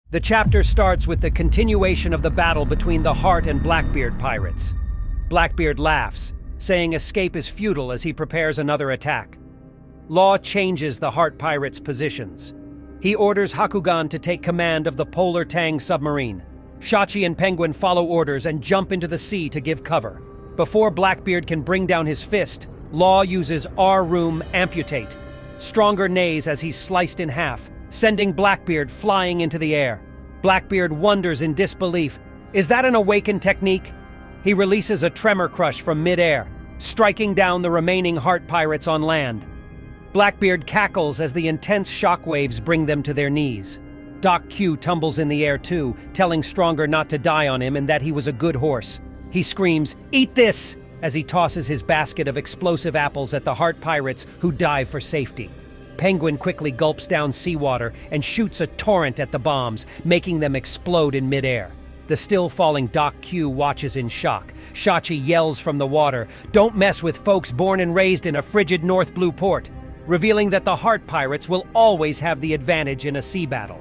The chapter starts with the continuation of the battle between the Heart and Blackbeard pirates. Blackbeard laughs, saying escape is futile as he prepares another attack. Law changes the Heart pirates' positions. He orders Hakugan to take command of the Polar Tang submarine. Shachi and Penguin follow orders and jump into the sea to give cover. Before Blackbeard can bring down his fist, Law uses R-Room Amputate. Stronger neighs as he's sliced in half, sending Blackbeard flying into the air. Blackbeard wonders in disbelief, is that an awakened technique? He releases a tremor crush from mid-air, striking down the remaining Heart pirates on land. Blackbeard cackles as the intense shockwaves bring them to their knees. Doc Q tumbles in the air too, telling Stronger not to die on him and that he was a good horse. He screams, "Eat this!" as he tosses his basket of explosive apples at the Heart pirates who dive for safety. Penguin quickly gulps down seawater and shoots a torrent at the bombs, making them explode in midair. The still-falling Doc Q watches in shock. Shachi yells from the water, "Don't mess with folks born and raised in a frigid North Blue port," revealing that the Heart pirates will always have the advantage in a sea battle.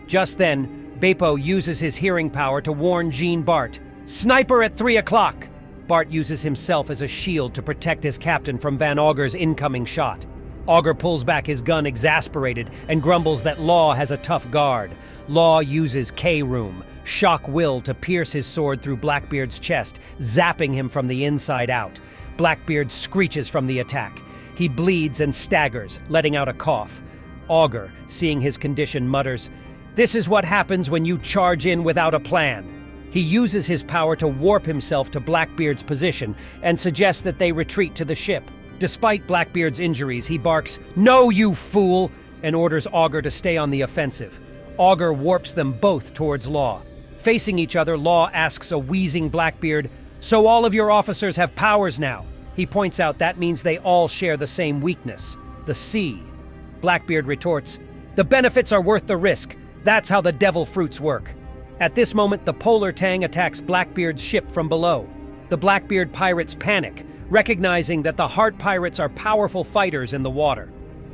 Just then, Beppo uses his hearing power to warn Jean Bart, "Sniper at 3 o'clock!" Bart uses himself as a shield to protect his captain from Van Augur's incoming shot. Augur pulls back his gun exasperated and grumbles that Law has a tough guard. Law uses K-Room, Shock Will, to pierce his sword through Blackbeard's chest, zapping him from the inside out. Blackbeard screeches from the attack. He bleeds and staggers, letting out a cough. Augur, seeing his condition, mutters, "This is what happens when you charge in without a plan." He uses his power to warp himself to Blackbeard's position and suggests that they retreat to the ship. Despite Blackbeard's injuries, he barks, "No, you fool!" and orders Augur to stay on the offensive. Augur warps them both towards Law. Facing each other, Law asks a wheezing Blackbeard, "So all of your officers have powers now?" He points out that means they all share the same weakness, the sea. Blackbeard retorts, "The benefits are worth the risk. That's how the devil fruits work." At this moment, the Polar Tang attacks Blackbeard's ship from below. The Blackbeard pirates panic, recognizing that the Heart pirates are powerful fighters in the water.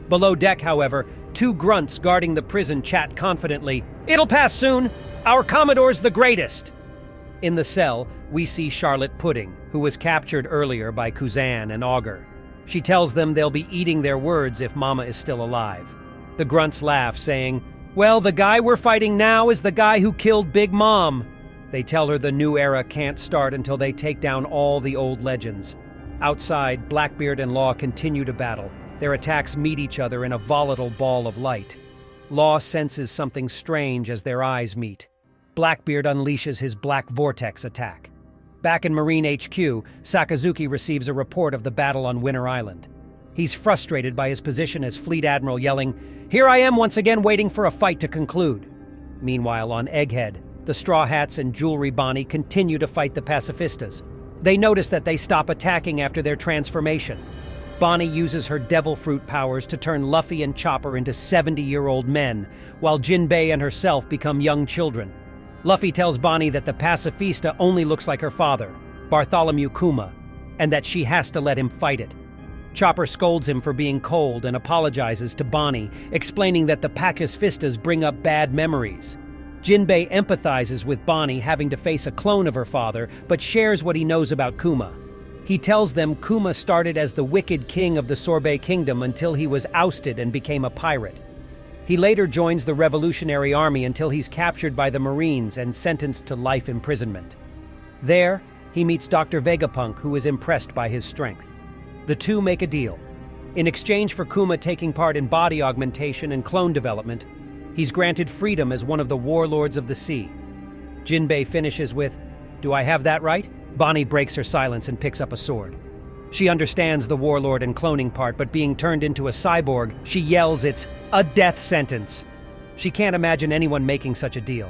Below deck, however, two grunts guarding the prison chat confidently, "It'll pass soon! Our Commodore's the greatest!" In the cell, we see Charlotte Pudding, who was captured earlier by Kuzan and Augur. She tells them they'll be eating their words if Mama is still alive. The grunts laugh, saying, "Well, the guy we're fighting now is the guy who killed Big Mom." They tell her the new era can't start until they take down all the old legends. Outside, Blackbeard and Law continue to battle. Their attacks meet each other in a volatile ball of light. Law senses something strange as their eyes meet. Blackbeard unleashes his Black Vortex attack. Back in Marine HQ, Sakazuki receives a report of the battle on Winter Island. He's frustrated by his position as Fleet Admiral, yelling, "Here I am once again waiting for a fight to conclude." Meanwhile, on Egghead, the Straw Hats and Jewelry Bonnie continue to fight the pacifistas. They notice that they stop attacking after their transformation. Bonnie uses her devil fruit powers to turn Luffy and Chopper into 70-year-old men, while Jinbei and herself become young children. Luffy tells Bonnie that the pacifista only looks like her father, Bartholomew Kuma, and that she has to let him fight it. Chopper scolds him for being cold and apologizes to Bonnie, explaining that the pacifistas bring up bad memories. Jinbei empathizes with Bonnie having to face a clone of her father, but shares what he knows about Kuma. He tells them Kuma started as the wicked king of the Sorbet Kingdom until he was ousted and became a pirate. He later joins the Revolutionary Army until he's captured by the Marines and sentenced to life imprisonment. There, he meets Dr. Vegapunk, who is impressed by his strength. The two make a deal. In exchange for Kuma taking part in body augmentation and clone development, he's granted freedom as one of the warlords of the sea. Jinbei finishes with, "Do I have that right?" Bonnie breaks her silence and picks up a sword. She understands the warlord and cloning part, but being turned into a cyborg, she yells it's a death sentence. She can't imagine anyone making such a deal.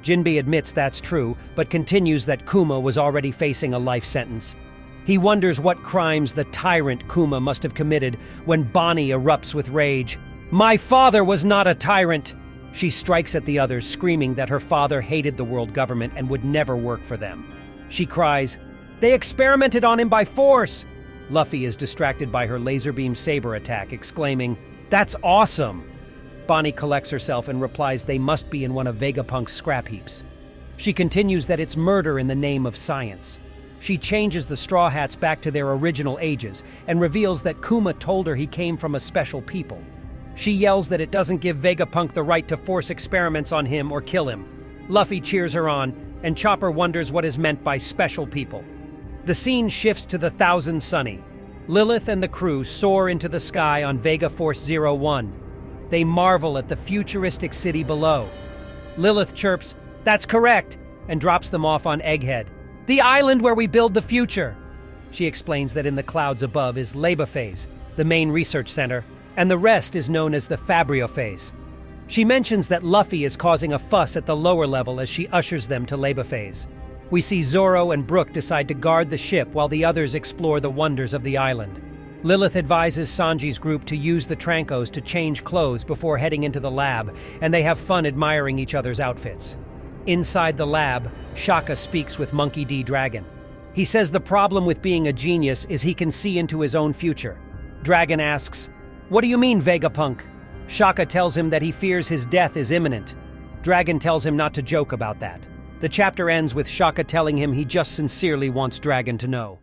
Jinbei admits that's true, but continues that Kuma was already facing a life sentence. He wonders what crimes the tyrant Kuma must have committed when Bonnie erupts with rage. "My father was not a tyrant!" She strikes at the others, screaming that her father hated the world government and would never work for them. She cries, "They experimented on him by force!" Luffy is distracted by her laser beam saber attack, exclaiming, "That's awesome!" Bonnie collects herself and replies they must be in one of Vegapunk's scrap heaps. She continues that it's murder in the name of science. She changes the Straw Hats back to their original ages and reveals that Kuma told her he came from a special people. She yells that it doesn't give Vegapunk the right to force experiments on him or kill him. Luffy cheers her on, and Chopper wonders what is meant by special people. The scene shifts to the Thousand Sunny. Lilith and the crew soar into the sky on Vega Force 01. They marvel at the futuristic city below. Lilith chirps, "That's correct," and drops them off on Egghead, "The island where we build the future." She explains that in the clouds above is Leba Phase, the main research center, and the rest is known as the Fabrio Phase. She mentions that Luffy is causing a fuss at the lower level as she ushers them to Leba Phase. We see Zoro and Brook decide to guard the ship while the others explore the wonders of the island. Lilith advises Sanji's group to use the Trancos to change clothes before heading into the lab, and they have fun admiring each other's outfits. Inside the lab, Shaka speaks with Monkey D. Dragon. He says the problem with being a genius is he can see into his own future. Dragon asks, "What do you mean, Vegapunk?" Shaka tells him that he fears his death is imminent. Dragon tells him not to joke about that. The chapter ends with Shaka telling him he just sincerely wants Dragon to know.